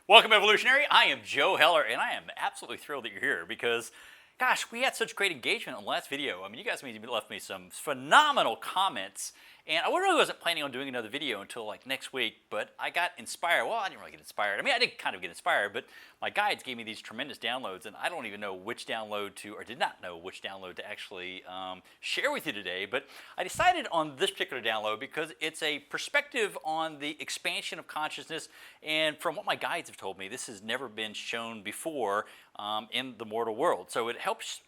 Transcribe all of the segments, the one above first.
Welcome, Evolutionary. I am Joe Heller, and I am absolutely thrilled that you're here because, gosh, we had such great engagement on the last video. I mean, you guys left me some phenomenal comments, and I really wasn't planning on doing another video until like next week, but I got inspired. Well, I didn't really get inspired. I mean, I did kind of get inspired, but my guides gave me these tremendous downloads, and I don't even know which download to, or did not know which download to actually share with you today. But I decided on this particular download because it's a perspective on the expansion of consciousness, and from what my guides have told me, this has never been shown before in the mortal world. So it helps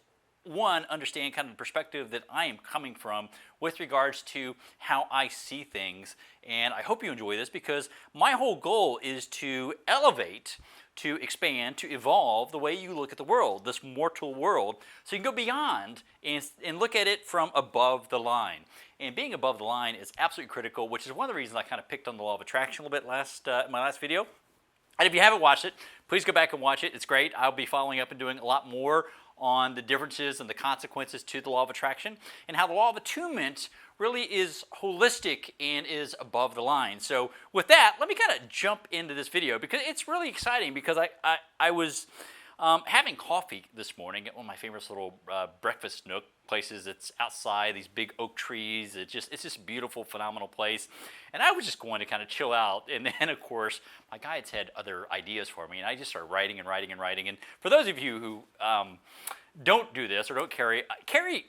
one, understand kind of the perspective that I am coming from with regards to how I see things. And I hope you enjoy this because my whole goal is to elevate, to expand, to evolve the way you look at the world, this mortal world, so you can go beyond and look at it from above the line. And being above the line is absolutely critical, which is one of the reasons I kind of picked on the law of attraction a little bit in my last video. And if you haven't watched it, please go back and watch it. It's great. I'll be following up and doing a lot more on the differences and the consequences to the law of attraction and how the law of attunement really is holistic and is above the line. So with that, let me kind of jump into this video because it's really exciting because I was having coffee this morning at one of my famous little breakfast nook places that's outside these big oak trees. It's just a beautiful, phenomenal place. And I was just going to kind of chill out. And then, of course, my guides had other ideas for me. And I just started writing and writing and writing. And for those of you who don't do this or don't carry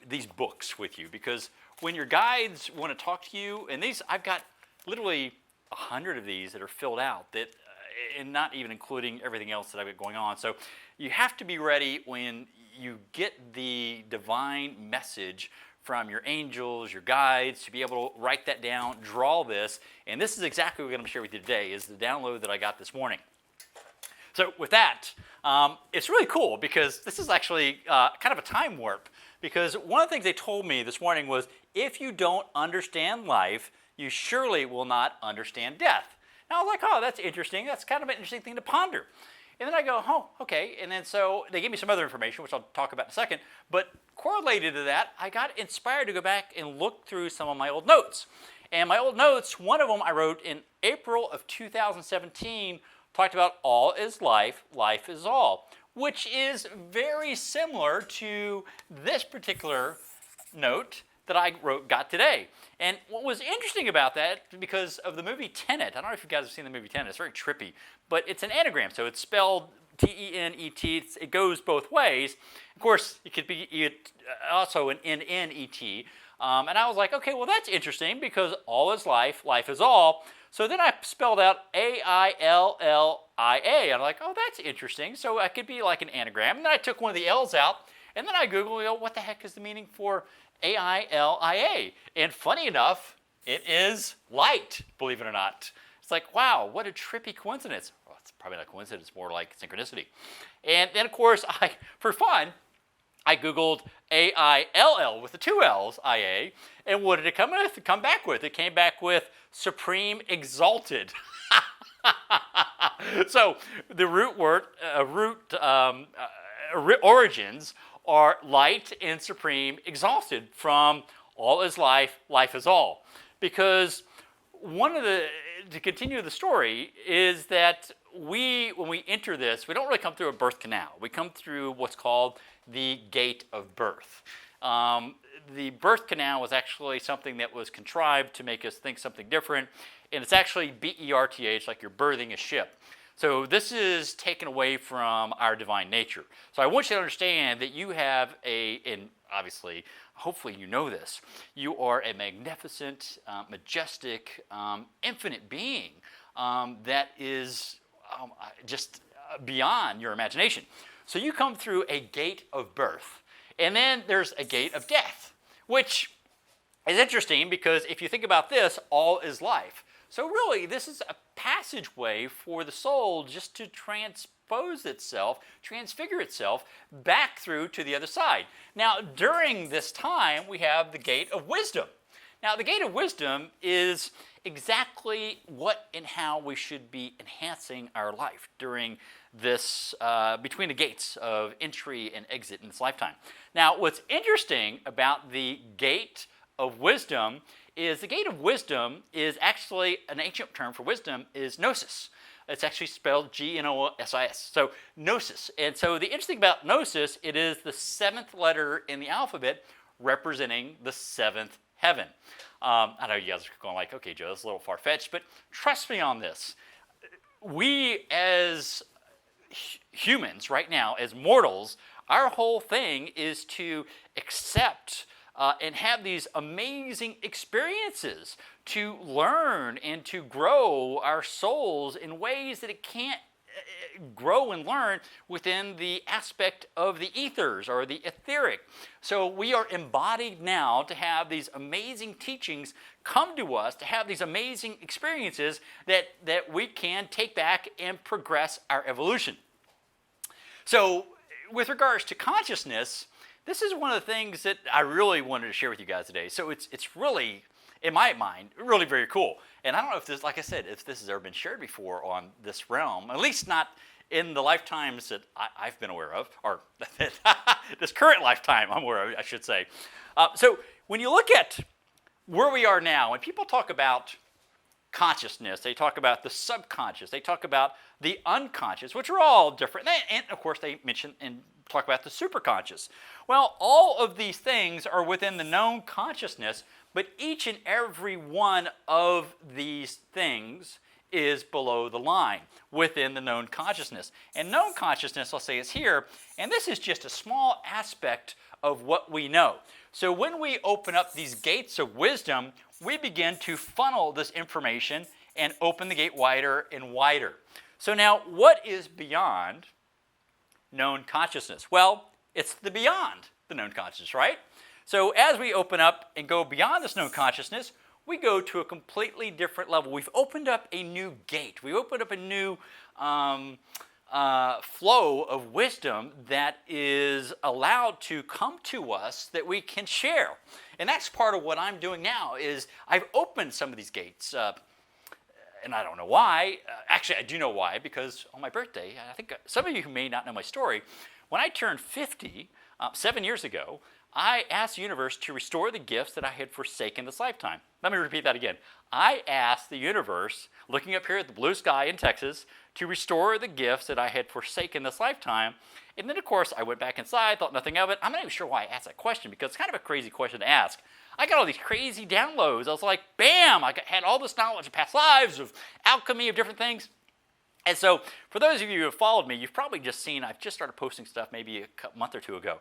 these books with you, because when your guides want to talk to you, and I've got literally 100 of these that are filled out, that and not even including everything else that I've got going on. So you have to be ready when you get the divine message from your angels, your guides, to be able to write that down, draw this, and this is exactly what I'm going to share with you today, is the download that I got this morning. So with that, it's really cool because this is actually kind of a time warp, because one of the things they told me this morning was, if you don't understand life, you surely will not understand death. Now I was like, oh, that's interesting. That's kind of an interesting thing to ponder. And then I go, oh, okay. And then so they gave me some other information, which I'll talk about in a second. But correlated to that, I got inspired to go back and look through some of my old notes. And my old notes, one of them I wrote in April of 2017, talked about all is life, life is all, which is very similar to this particular note that I got today. And what was interesting about that, because of the movie Tenet, I don't know if you guys have seen the movie Tenet, it's very trippy, but it's an anagram, so it's spelled T-E-N-E-T, it goes both ways. Of course, it could be also an N-N-E-T, and I was like, okay, well that's interesting, because all is life, life is all. So then I spelled out A-I-L-L-I-A. I'm like, oh, that's interesting, so it could be like an anagram. And then I took one of the L's out, and then I Googled, what the heck is the meaning for A-I-L-I-A? And funny enough, it is light, believe it or not. It's like, wow, what a trippy coincidence. Well, it's probably not coincidence, more like synchronicity. And then, of course, for fun, I Googled A-I-L-L with the two L's, I-A, and what did it come back with? It came back with Supreme Exalted. So the origins are light and supreme exalted from all is life, life is all. Because to continue the story, is that when we enter this, we don't really come through a birth canal. We come through what's called the gate of birth. The birth canal was actually something that was contrived to make us think something different, and it's actually B-E-R-T-H, like you're birthing a ship. So this is taken away from our divine nature. So I want you to understand that you have and obviously, hopefully you know this, you are a magnificent, majestic, infinite being that is just beyond your imagination. So you come through a gate of birth, and then there's a gate of death, which is interesting because if you think about this, all is life. So really, this is a passageway for the soul just to transfigure itself back through to the other side. Now, during this time, we have the gate of wisdom. Now, the gate of wisdom is exactly what and how we should be enhancing our life during this, between the gates of entry and exit in this lifetime. Now, what's interesting about the gate of wisdom is the gate of wisdom is actually an ancient term for wisdom is gnosis. It's actually spelled Gnosis. So Gnosis. And so the interesting about Gnosis, it is the 7th letter in the alphabet representing the 7th heaven. I know you guys are going like, okay, Joe, that's a little far-fetched, but trust me on this. We as humans right now, as mortals, our whole thing is to accept and have these amazing experiences, to learn and to grow our souls in ways that it can't grow and learn within the aspect of the ethers or the etheric. So we are embodied now to have these amazing teachings come to us, to have these amazing experiences that we can take back and progress our evolution. So with regards to consciousness, this is one of the things that I really wanted to share with you guys today. So it's really, in my mind, really very cool. And I don't know if this, like I said, if this has ever been shared before on this realm, at least not in the lifetimes that I've been aware of, or this current lifetime I'm aware of, I should say. So when you look at where we are now, when people talk about consciousness, they talk about the subconscious, they talk about the unconscious, which are all different. And of course, they mention and talk about the superconscious. Well, all of these things are within the known consciousness, but each and every one of these things is below the line within the known consciousness. And known consciousness, I'll say, is here, and this is just a small aspect of what we know. So when we open up these gates of wisdom, we begin to funnel this information and open the gate wider and wider. So now, what is beyond known consciousness? Well, it's the beyond the known consciousness, right? So as we open up and go beyond this known consciousness, we go to a completely different level. We've opened up a new gate. We opened up a new flow of wisdom that is allowed to come to us that we can share. And that's part of what I'm doing now is I've opened some of these gates. And I don't know why. Actually, I do know why, because on my birthday, I think some of you who may not know my story, when I turned 50, 7 years ago, I asked the universe to restore the gifts that I had forsaken this lifetime. Let me repeat that again. I asked the universe, looking up here at the blue sky in Texas, to restore the gifts that I had forsaken this lifetime. And then, of course, I went back inside, thought nothing of it. I'm not even sure why I asked that question, because it's kind of a crazy question to ask. I got all these crazy downloads. I was like, bam, had all this knowledge of past lives, of alchemy, of different things. And so for those of you who have followed me, you've probably just seen I've just started posting stuff maybe a month or two ago.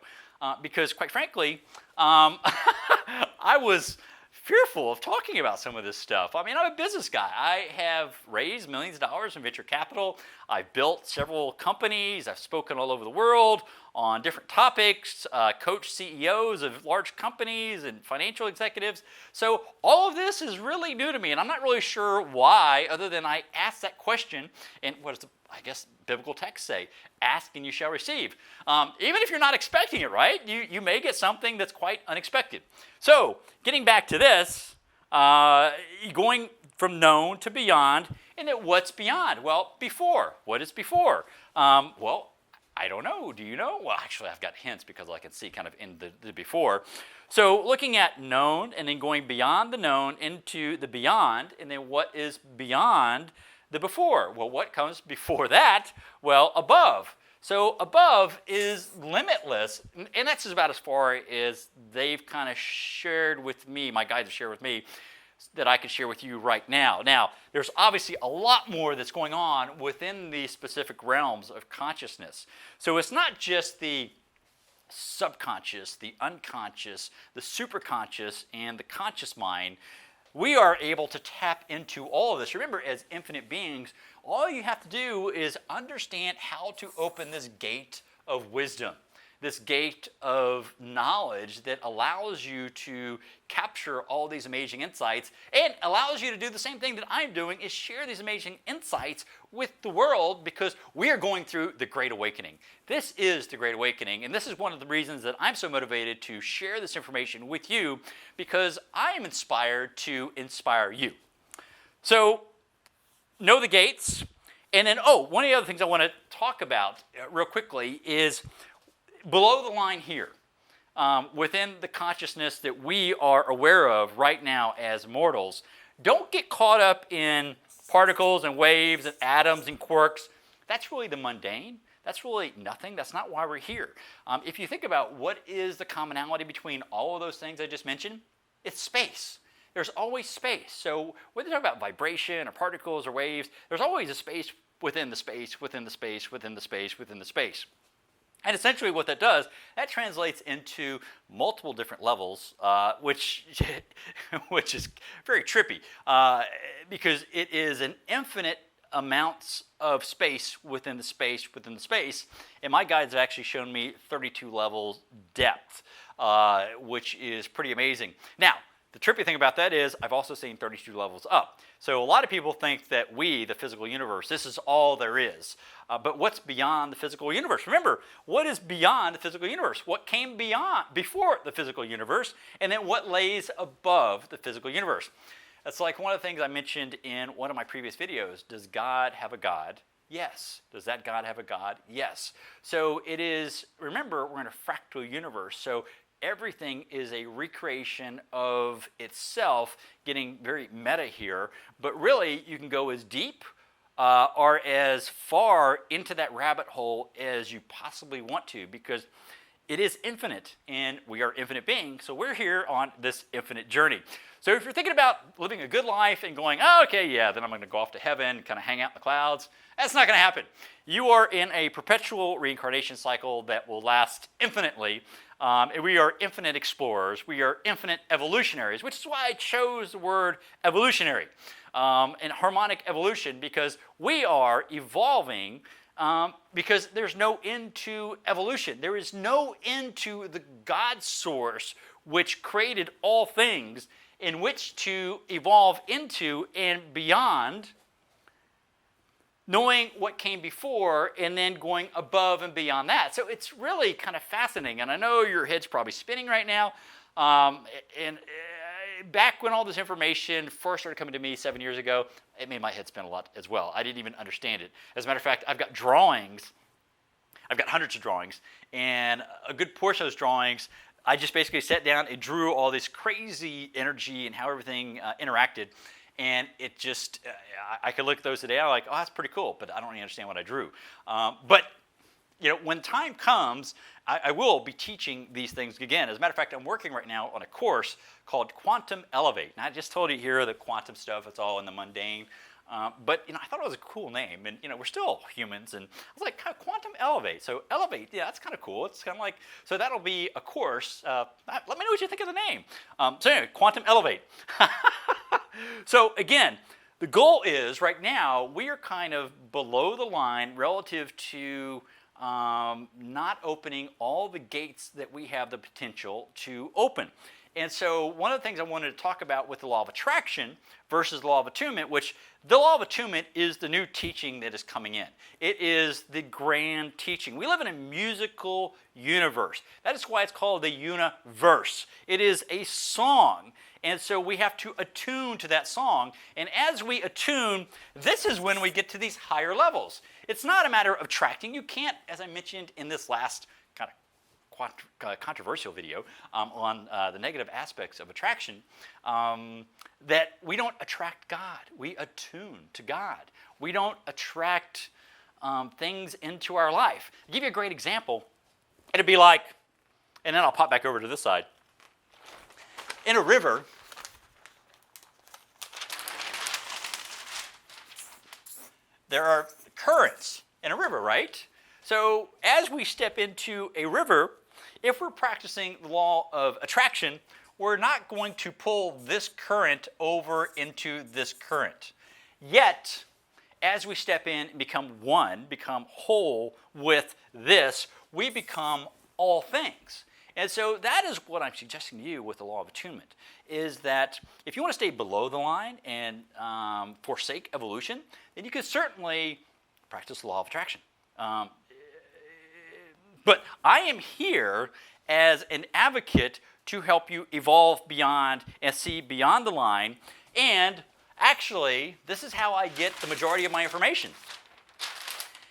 Because quite frankly, I was fearful of talking about some of this stuff. I mean, I'm a business guy. I have raised millions of dollars in venture capital. I've built several companies. I've spoken all over the world on different topics, coached CEOs of large companies and financial executives. So all of this is really new to me, and I'm not really sure why, other than I asked that question, and what does I guess biblical texts say? Ask and you shall receive. Even if you're not expecting it, right? You may get something that's quite unexpected. So getting back to this, going from known to beyond, and then what's beyond? Well, before. What is before? Well, I don't know. Do you know? Well, actually, I've got hints because I can see kind of in the before. So looking at known and then going beyond the known into the beyond, and then what is beyond the before? Well, what comes before that? Well, above. So above is limitless, and that's about as far as they've kind of shared with me, my guides have shared with me, that I can share with you right now. Now, there's obviously a lot more that's going on within the specific realms of consciousness. So it's not just the subconscious, the unconscious, the superconscious, and the conscious mind. We are able to tap into all of this. Remember, as infinite beings, all you have to do is understand how to open this gate of wisdom, this gate of knowledge that allows you to capture all these amazing insights and allows you to do the same thing that I'm doing, is share these amazing insights with the world, because we are going through the Great Awakening. This is the Great Awakening, and this is one of the reasons that I'm so motivated to share this information with you, because I am inspired to inspire you. So, know the gates, and then, one of the other things I want to talk about real quickly is below the line here, within the consciousness that we are aware of right now as mortals. Don't get caught up in particles and waves and atoms and quarks. That's really the mundane. That's really nothing. That's not why we're here. If you think about what is the commonality between all of those things I just mentioned, it's space. There's always space. So whether you're talking about vibration or particles or waves, there's always a space within the space, within the space, within the space, within the space. And essentially what that does, that translates into multiple different levels, which is very trippy, because it is an infinite amounts of space within the space within the space. And my guides have actually shown me 32 levels depth, which is pretty amazing. Now, the trippy thing about that is I've also seen 32 levels up. So a lot of people think that we, the physical universe, this is all there is. But what's beyond the physical universe? Remember, what is beyond the physical universe? What came before the physical universe? And then what lays above the physical universe? That's like one of the things I mentioned in one of my previous videos. Does God have a God? Yes. Does that God have a God? Yes. So it is, remember, we're in a fractal universe. So everything is a recreation of itself, getting very meta here. But really, you can go as deep or as far into that rabbit hole as you possibly want to, because it is infinite, and we are infinite beings, so we're here on this infinite journey. So if you're thinking about living a good life and going, oh, okay, yeah, then I'm going to go off to heaven, kind of hang out in the clouds, that's not going to happen. You are in a perpetual reincarnation cycle that will last infinitely. And we are infinite explorers. We are infinite evolutionaries, which is why I chose the word evolutionary and harmonic evolution, because we are evolving. Because there's no end to evolution. There is no end to the God source which created all things, in which to evolve into and beyond, knowing what came before and then going above and beyond that. So it's really kind of fascinating. And I know your head's probably spinning right now. Back when all this information first started coming to me 7 years ago, it made my head spin a lot as well. I didn't even understand it. As a matter of fact, I've got drawings. I've got hundreds of drawings, and a good portion of those drawings, I just basically sat down and drew all this crazy energy and how everything interacted. And it just, I could look at those today, I'm like, oh, that's pretty cool, but I don't really understand what I drew. But you know, when time comes, I will be teaching these things again. As a matter of fact, I'm working right now on a course called Quantum Elevate. And I just told you here the quantum stuff, it's all in the mundane. But you know, I thought it was a cool name, and you know, we're still humans, and I was like, Quantum Elevate. So Elevate, yeah, that's kind of cool. It's kind of like, so that'll be a course. Let me know what you think of the name. So anyway, Quantum Elevate. So again, the goal is right now we are kind of below the line relative to not opening all the gates that we have the potential to open. And so one of the things I wanted to talk about with the law of attraction versus the law of attunement, which the law of attunement is the new teaching that is coming in. It is the grand teaching. We live in a musical universe. That is why it's called the universe. It is a song. And so we have to attune to that song. And as we attune, this is when we get to these higher levels. It's not a matter of attracting. You can't, as I mentioned in this last kind of controversial video on the negative aspects of attraction, that we don't attract God. We attune to God. We don't attract things into our life. I'll give you a great example. It'd be like, and then I'll pop back over to this side. In a river, there are currents in a river, right? So as we step into a river, if we're practicing the law of attraction, we're not going to pull this current over into this current. Yet, as we step in and become one, become whole with this, we become all things. And so that is what I'm suggesting to you with the law of attunement, is that if you want to stay below the line and forsake evolution, then you can certainly practice the law of attraction. But I am here as an advocate to help you evolve beyond and see beyond the line. And actually, this is how I get the majority of my information,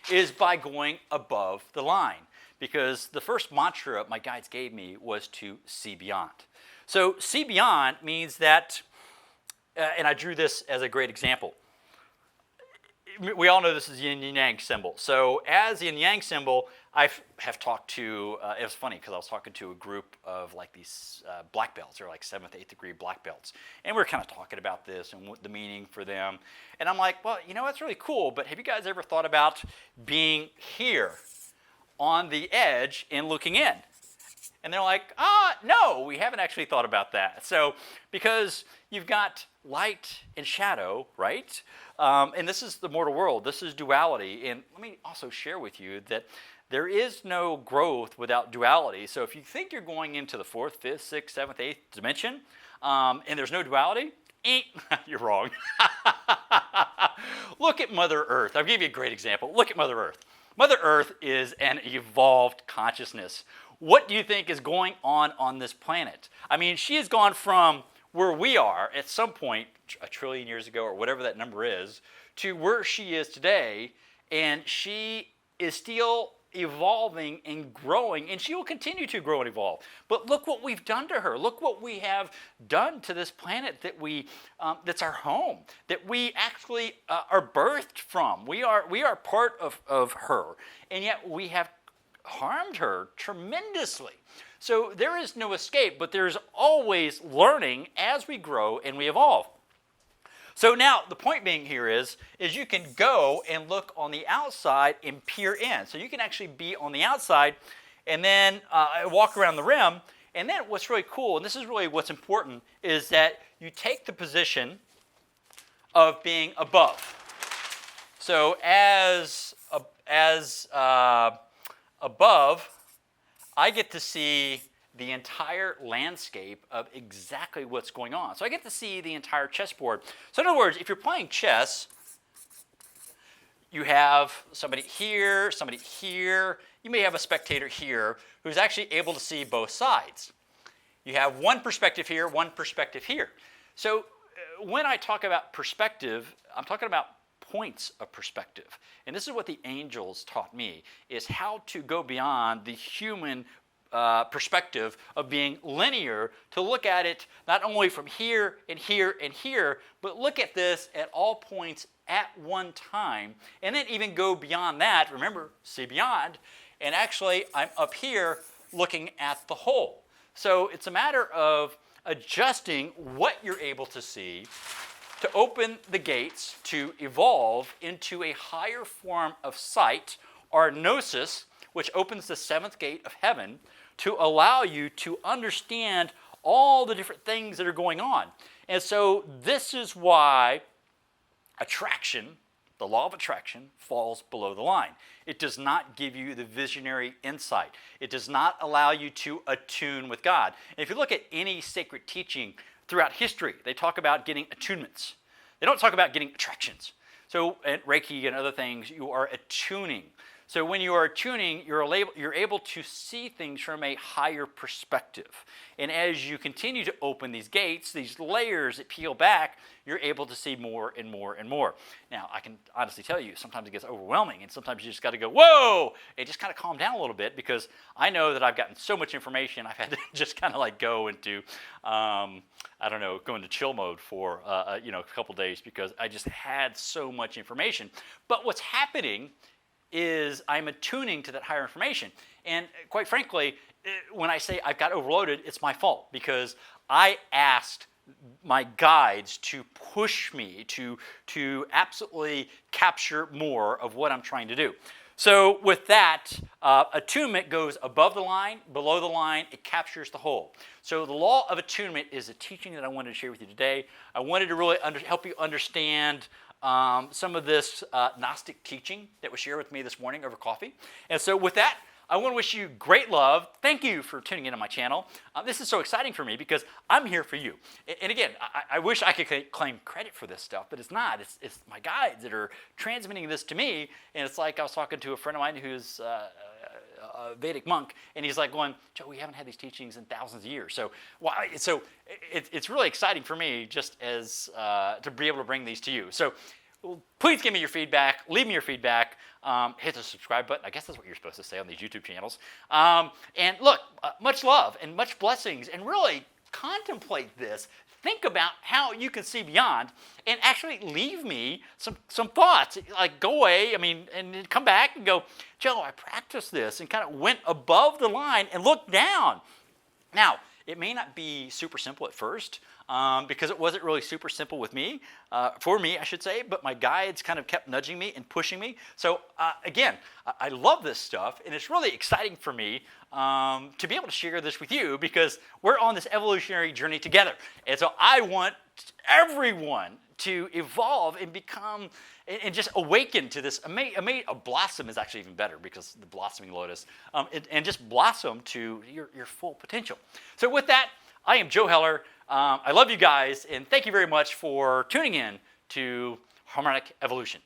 is by going above the line. Because the first mantra my guides gave me was to see beyond. So see beyond means that, and I drew this as a great example. we all know this is the yin and yang symbol. So as the yin and yang symbol, I have talked to, it was funny because I was talking to a group of like these black belts. They're like 7th, 8th degree black belts. And we were kind of talking about this and what the meaning for them. And I'm like, well, you know, that's really cool, but have you guys ever thought about being here on the edge and looking in? And they're like, no, we haven't actually thought about that. So, because you've got light and shadow, right? And this is the mortal world. This is duality. And let me also share with you that there is no growth without duality. So if you think you're going into the 4th, 5th, 6th, 7th, 8th dimension, and there's no duality, you're wrong. Look at Mother Earth. I'll give you a great example. Look at Mother Earth. Mother Earth is an evolved consciousness. What do you think is going on this planet? I mean, she has gone from where we are at some point, a trillion years ago or whatever that number is, to where she is today, and she is still evolving and growing, and she will continue to grow and evolve. But look what we've done to her. Look what we have done to this planet that that's our home, that we actually are birthed from. We are part of her, and yet we have harmed her tremendously. So there is no escape, but there's always learning as we grow and we evolve. So now the point being here is you can go and look on the outside and peer in. So you can actually be on the outside and then walk around the rim. And then what's really cool, and this is really what's important, is that you take the position of being above. So as above, I get to see the entire landscape of exactly what's going on. So I get to see the entire chessboard. So in other words, if you're playing chess, you have somebody here, you may have a spectator here who's actually able to see both sides. You have one perspective here, one perspective here. So when I talk about perspective, I'm talking about points of perspective. And this is what the angels taught me, is how to go beyond the human perspective of being linear, to look at it not only from here and here and here, but look at this at all points at one time, and then even go beyond that. Remember, see beyond, and actually I'm up here looking at the whole. So it's a matter of adjusting what you're able to see to open the gates to evolve into a higher form of sight, or gnosis, which opens the 7th gate of heaven to allow you to understand all the different things that are going on. And so this is why attraction, the law of attraction, falls below the line. It does not give you the visionary insight. It does not allow you to attune with God. And if you look at any sacred teaching throughout history, they talk about getting attunements. They don't talk about getting attractions. So at Reiki and other things, you are attuning. So when you are attuning, you're able to see things from a higher perspective. And as you continue to open these gates, these layers that peel back, you're able to see more and more and more. Now, I can honestly tell you, sometimes it gets overwhelming, and sometimes you just got to go, whoa, and just kind of calm down a little bit, because I know that I've gotten so much information, I've had to just kind of like go into, go into chill mode for a couple days, because I just had so much information. But what's happening is I'm attuning to that higher information. And quite frankly, when I say I've got overloaded, it's my fault, because I asked my guides to push me to absolutely capture more of what I'm trying to do. So with that, attunement goes above the line, below the line, it captures the whole. So the law of attunement is a teaching that I wanted to share with you today. I wanted to really help you understand some of this Gnostic teaching that was shared with me this morning over coffee. And so with that, I want to wish you great love. Thank you for tuning into my channel. This is so exciting for me, because I'm here for you. And again, I wish I could claim credit for this stuff, but it's not. It's my guides that are transmitting this to me. And it's like I was talking to a friend of mine who's a Vedic monk, and he's like going, Joe, we haven't had these teachings in thousands of years. So it's really exciting for me just as to be able to bring these to you. So please give me your feedback. Leave me your feedback. Hit the subscribe button. I guess that's what you're supposed to say on these YouTube channels. And look, much love and much blessings. And really contemplate this. think about how you can see beyond and actually leave me some thoughts. Like go away, I mean, and then come back and go, Joe, I practiced this and kind of went above the line and looked down. Now, it may not be super simple at first because it wasn't really super simple with me, for me, I should say, but my guides kind of kept nudging me and pushing me. So again, I love this stuff, and it's really exciting for me to be able to share this with you because we're on this evolutionary journey together. And so I want everyone to evolve and become and just awaken to this a blossom is actually even better because the blossoming lotus and just blossom to your full potential. So with that, I am Joe Heller. I love you guys and thank you very much for tuning in to Harmonic Evolution.